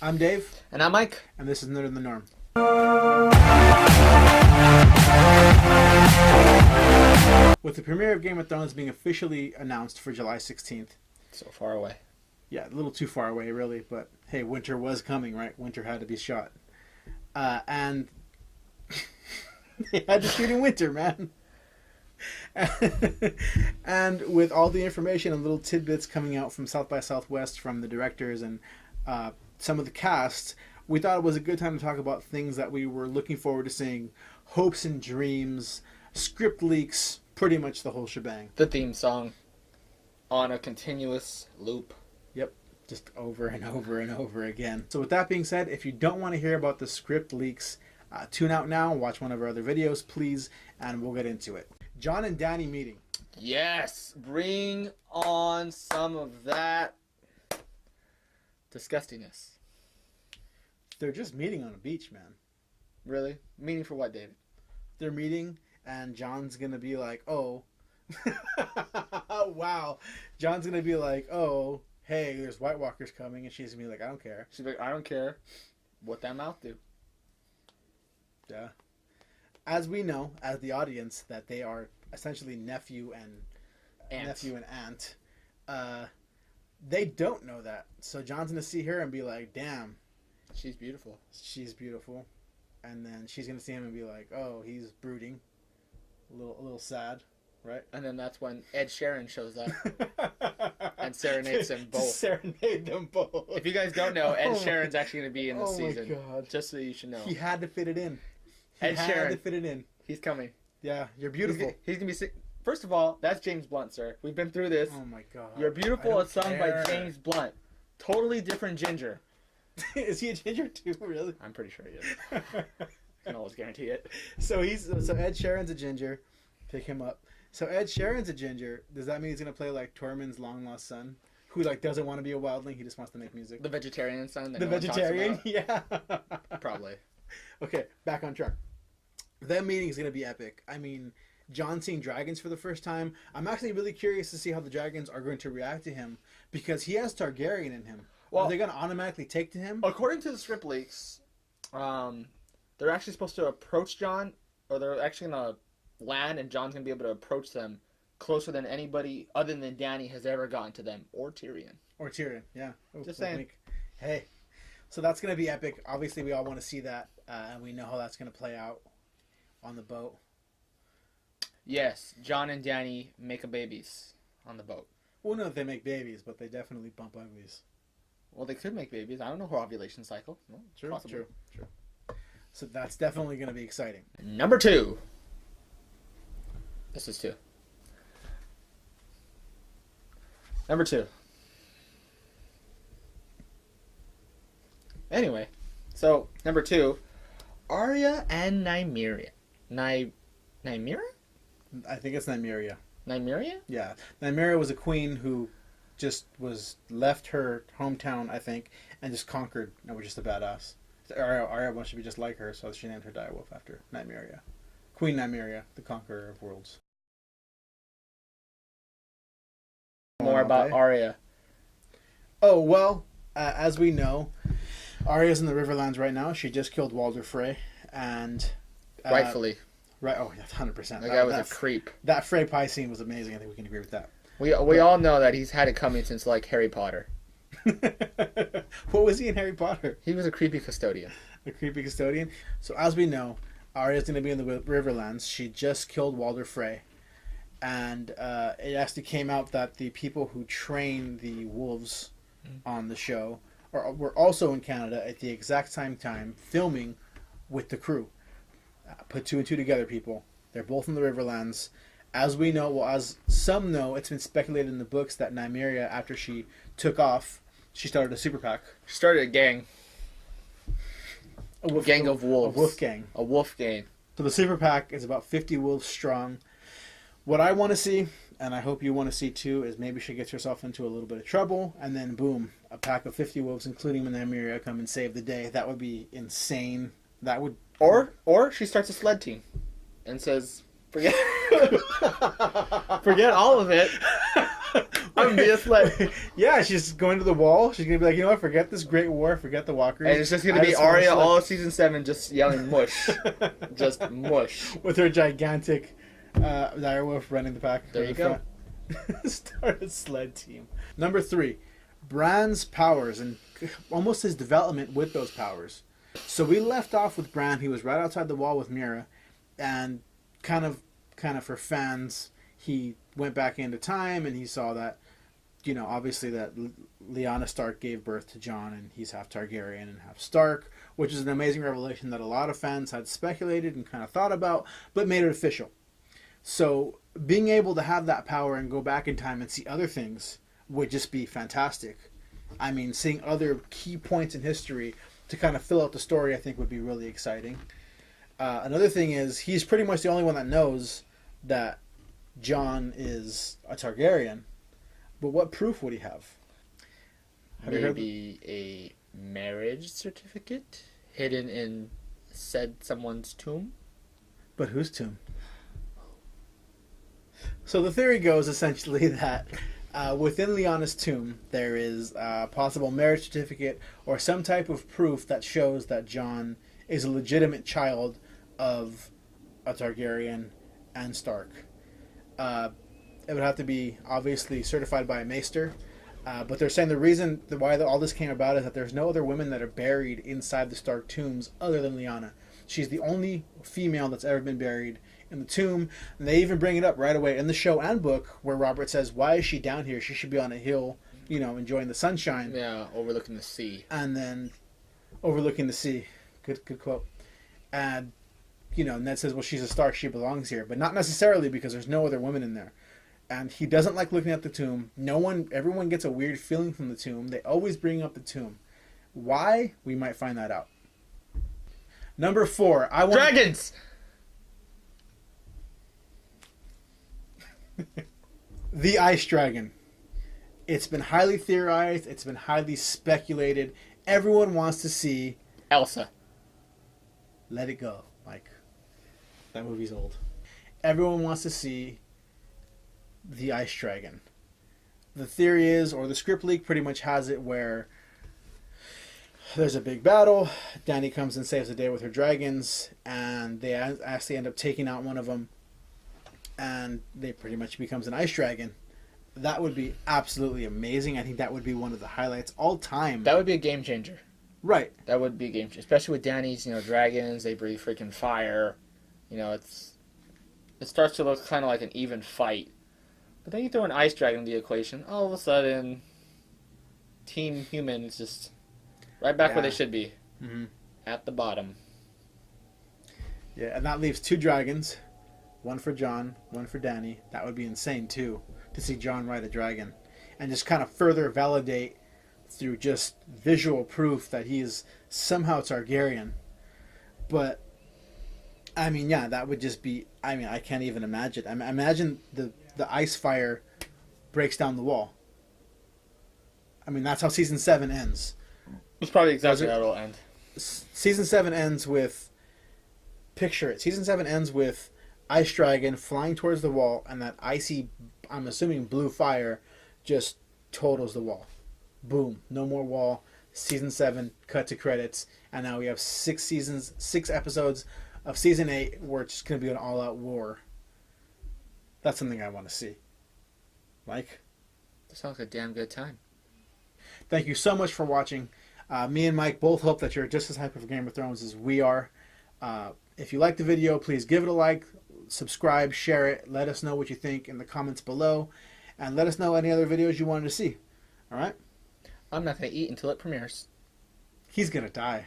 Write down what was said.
I'm Dave. And I'm Mike. And this is Nerd in the Norm. With the premiere of Game of Thrones being officially announced for July 16th. So far away. Yeah, a little too far away, really. But hey, winter was coming, right? Winter had to be shot. And they had to shoot in winter, man. And with all the information and little tidbits coming out from South by Southwest from the directors and some of the cast, we thought it was a good time to talk about things that we were looking forward to seeing. Hopes and dreams, script leaks, pretty much the whole shebang. The theme song on a continuous loop. Yep, just over and over and over again. So with that being said, if you don't want to hear about the script leaks, tune out now, watch one of our other videos, please, and we'll get into it. Jon and Dany meeting. Yes, bring on some of that disgustingness. They're just meeting on a beach, man. Really? Meeting for what, David? They're meeting, and Jon's gonna be like, oh. Wow. Jon's gonna be like, oh, hey, there's White Walkers coming, and she's gonna be like, I don't care. She's like, I don't care what that mouth do. Yeah. As we know, as the audience, that they are essentially nephew and aunt. They don't know that. So Jon's gonna see her and be like, damn. She's beautiful. She's beautiful. And then she's gonna see him and be like, oh, he's brooding. A little sad, right? And then that's when Ed Sheeran shows up and serenades them both. Serenade them both. If you guys don't know, Ed Sheeran's actually going to be in the season. Oh my god. Just so you should know. He had to fit it in. Ed Sheeran. To fit it in. He's coming. Yeah, you're beautiful. He's going to be sick. First of all, that's James Blunt, sir. We've been through this. Oh my god. You're Beautiful is sung by James Blunt. Totally different ginger. Is he a ginger too, really? I'm pretty sure he is. I can always guarantee it. So Ed Sheeran's a ginger. Pick him up. So Ed Sheeran's a ginger. Does that mean he's gonna play like Tormund's long lost son, who like doesn't want to be a wildling? He just wants to make music. The vegetarian son. That The no vegetarian, yeah. Probably. Okay, back on track. That meeting is gonna be epic. I mean, Jon seeing dragons for the first time. I'm actually really curious to see how the dragons are going to react to him because he has Targaryen in him. Well, are they gonna automatically take to him? According to the script leaks, they're actually supposed to approach Jon, or they're actually gonna land, and Jon's gonna be able to approach them closer than anybody other than Dany has ever gotten to them, or Tyrion. Or Tyrion, yeah. Just saying. Hey, so that's gonna be epic. Obviously, we all want to see that, and we know how that's gonna play out on the boat. Yes, Jon and Dany make a babies on the boat. Well, no, they make babies, but they definitely bump uglies. Well, they could make babies. I don't know her ovulation cycle. No, True. So that's definitely going to be exciting. Number 2. This is 2. Number 2. Anyway, so number 2, Arya and Nymeria. Nymeria? I think it's Nymeria. Nymeria? Yeah. Nymeria was a queen who just left her hometown, I think, and just conquered and was just a badass. Arya wants to be just like her, so she named her Direwolf after Nymeria. Queen Nymeria, the conqueror of worlds. More about Arya. Oh, well, as we know, Arya's in the Riverlands right now. She just killed Walder Frey, and... rightfully. Right, oh, yeah, 100%. The guy was a creep. That Frey pie scene was amazing. I think we can agree with that. We all know that he's had it coming since, like, Harry Potter. What was he in Harry Potter? He was a creepy custodian. A creepy custodian? So, as we know, Arya's going to be in the Riverlands. She just killed Walder Frey. And it actually came out that the people who train the wolves on the show were also in Canada at the exact same time filming with the crew. Put 2 and 2 together, people. They're both in the Riverlands. As we know, well, as some know, it's been speculated in the books that Nymeria, after she took off, she started a super PAC. She started a gang. A gang of wolves. A wolf gang. A wolf gang. So the super PAC is about 50 wolves strong. What I want to see, and I hope you want to see too, is maybe she gets herself into a little bit of trouble, and then boom, a pack of 50 wolves, including Nymeria, come and save the day. That would be insane. That would... Or she starts a sled team and says, forget all of it. I'm being sled. Yeah, she's going to the wall. She's gonna be like, you know what? Forget this great war. Forget the walkers. And it's just gonna I be just wanna Arya sled. all of season 7 just yelling mush, just mush. With her gigantic direwolf running the pack. There you go. Start a sled team. Number 3, Bran's powers and almost his development with those powers. So we left off with Bran. He was right outside the wall with Mira, and kind of for fans, he went back into time and he saw that, you know, obviously that Lyanna Stark gave birth to Jon, and he's half Targaryen and half Stark, which is an amazing revelation that a lot of fans had speculated and kind of thought about, but made it official. So being able to have that power and go back in time and see other things would just be fantastic. I mean, seeing other key points in history to kind of fill out the story, I think would be really exciting. Another thing is, he's pretty much the only one that knows that Jon is a Targaryen. But what proof would he have? Maybe a marriage certificate hidden in said someone's tomb. But whose tomb? So the theory goes essentially that within Lyanna's tomb there is a possible marriage certificate or some type of proof that shows that Jon is a legitimate child of a Targaryen and Stark. It would have to be obviously certified by a maester, but they're saying the reason why all this came about is that there's no other women that are buried inside the Stark tombs other than Lyanna. She's the only female that's ever been buried in the tomb, and they even bring it up right away in the show and book where Robert says, why is she down here? She should be on a hill, you know, enjoying the sunshine. Yeah, overlooking the sea. And then overlooking the sea. Good quote. And, you know, Ned says, well, she's a Stark, she belongs here. But not necessarily, because there's no other women in there. And he doesn't like looking at the tomb. Everyone gets a weird feeling from the tomb. They always bring up the tomb. Why? We might find that out. Number 4. Dragons! The Ice Dragon. It's been highly theorized. It's been highly speculated. Everyone wants to see Elsa. Let It Go, Mike. That movie's old. Everyone wants to see the Ice Dragon. The theory is, or the script leak pretty much has it, where there's a big battle. Dany comes and saves the day with her dragons, and they actually end up taking out one of them, and they pretty much becomes an ice dragon. That would be absolutely amazing. I think that would be one of the highlights all time. That would be a game changer. Right. That would be a game changer, especially with Dany's, dragons. They breathe freaking fire. It starts to look kind of like an even fight. But then you throw an ice dragon in the equation, all of a sudden, Team Human is just right back where they should be. Mm-hmm. At the bottom. Yeah, and that leaves 2 dragons. One for Jon, one for Dany. That would be insane, too, to see Jon ride a dragon. And just kind of further validate through just visual proof that he is somehow Targaryen. But, I mean, yeah, that would just be... I mean, I can't even imagine. Imagine the ice fire breaks down the wall. I mean, that's how Season 7 ends. It's probably exactly how it'll end. Season 7 ends with... Picture it. Season 7 ends with Ice Dragon flying towards the wall, and that icy, I'm assuming blue fire, just totals the wall. Boom. No more wall. Season 7, cut to credits, and now we have 6 episodes of Season 8 where it's just going to be an all-out war. That's something I want to see. Mike? That sounds like a damn good time. Thank you so much for watching. Me and Mike both hope that you're just as hyped for Game of Thrones as we are. If you like the video, please give it a like, subscribe, share it. Let us know what you think in the comments below. And let us know any other videos you wanted to see. Alright? I'm not going to eat until it premieres. He's going to die.